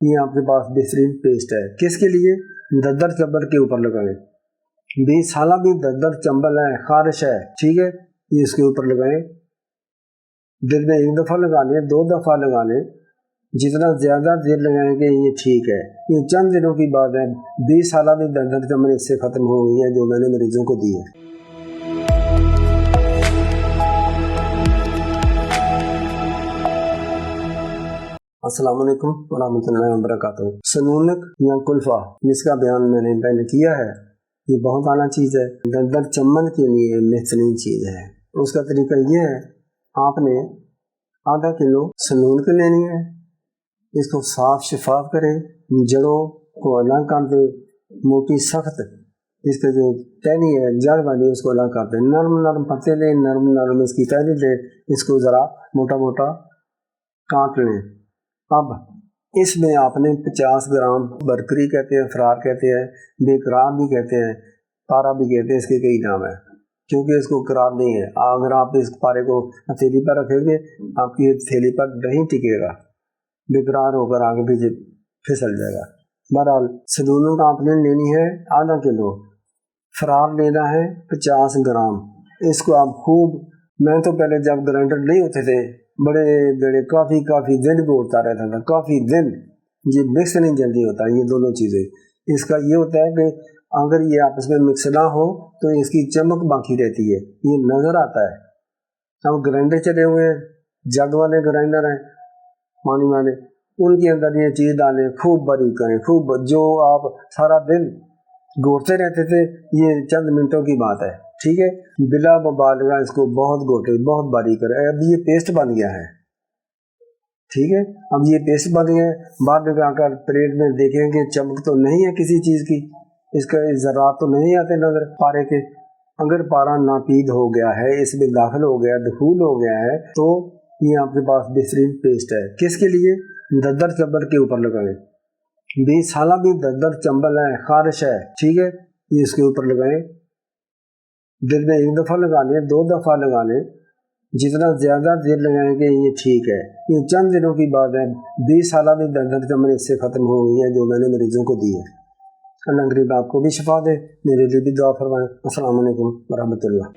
ये आपके पास बेहतरीन पेस्ट है। किसके लिए? दर्दर चंबल के ऊपर लगाएं। 20 साल भी दर्दर चंबल है, खारिश है, ठीक है, ये इसके ऊपर लगाएं। दिन में 1 दफ़ा लगा लें, 2 दफ़ा लगा लें, जितना ज़्यादा देर लगाएंगे ये ठीक है। ये चंद दिनों की बात है। 20 साल भी दर्दर चंबल इससे ख़त्म हो गई है जो मैंने मरीज़ों को दी है। अस्सलाम वालेकुम वरहमतुल्लाहि वबरकातुहू। सनूनक या कुल्फ़ा, जिसका बयान मैंने पहले किया है, ये बहुत आला चीज़ है, दर्दर चंबल के लिए बेहतरीन चीज़ है। उसका तरीका ये है, आपने आधा किलो सनूनक लेनी है, इसको साफ शफाफ करें, जड़ों को अलग कर दे, मोटी सख्त इसका जो टहनी है जड़ वाली उसको अलग कर दे, नरम नरम पत्ते लें, नरम नरम इसकी टहनी लें, इसको ज़रा मोटा मोटा काट लें। अब इसमें आपने 50 ग्राम बरकरी कहते हैं, फरार कहते हैं, बेकरार भी कहते हैं, पारा भी कहते हैं, इसके कई नाम है, क्योंकि इसको करार नहीं है। अगर आप इस पारे को हथेली पर रखेंगे आपकी हथेली पर नहीं टिकेगा, बेकरार होकर आगे पीछे फिसल जाएगा। बहरहाल सनूनक आपने लेनी है आधा किलो, फरार लेना है 50 ग्राम। इसको आप खूब, मैं तो पहले जब ग्राइंडर नहीं होते थे बड़े बड़े काफ़ी दिन घोटता रहता था, काफ़ी दिन। ये मिक्स नहीं जल्दी होता ये दोनों चीज़ें। इसका ये होता है कि अगर ये आपस में मिक्स ना हो तो इसकी चमक बाकी रहती है, ये नज़र आता है। अब ग्राइंडर चले हुए हैं, जग वाले ग्राइंडर हैं पानी वाले, उनके अंदर ये चीज़ डालें, खूब बारीक करें, खूब, जो आप सारा दिन घोटते रहते थे ये चंद मिनटों की बात है, ठीक है। बिला मुबालगा इसको बहुत घोटे, बहुत बारीक करें। अब ये पेस्ट बन गया है, ठीक है। अब ये पेस्ट बन गया है, बाद में आकर प्लेट में देखेंगे चमक तो नहीं है किसी चीज़ की, इसका ज़रात तो नहीं आते नज़र पारे के। अगर पारा नापीद हो गया है, इसमें दाखिल हो गया, दखूल हो गया है, तो ये आपके पास बेहतरीन पेस्ट है। किसके लिए? दर्दर चंबल के ऊपर लगाएं। 20 साल भी दर्दर चंबल है, खारिश है, ठीक है, ये इसके ऊपर लगाएं। दिन में 1 दफ़ा लगा लें, 2 दफ़ा लगा लें, जितना ज़्यादा देर लगाएंगे ये ठीक है। ये चंद दिनों की बात है। 20 साल भी दर्दर चंबल इससे ख़त्म हो गई है जो मैंने मरीज़ों को दी है। अल्लाह करीब आपको भी शिफा दे, मेरे लिए भी दुआ फरमाएं। अस्सलाम वालेकुम वरहमतुल्लाह।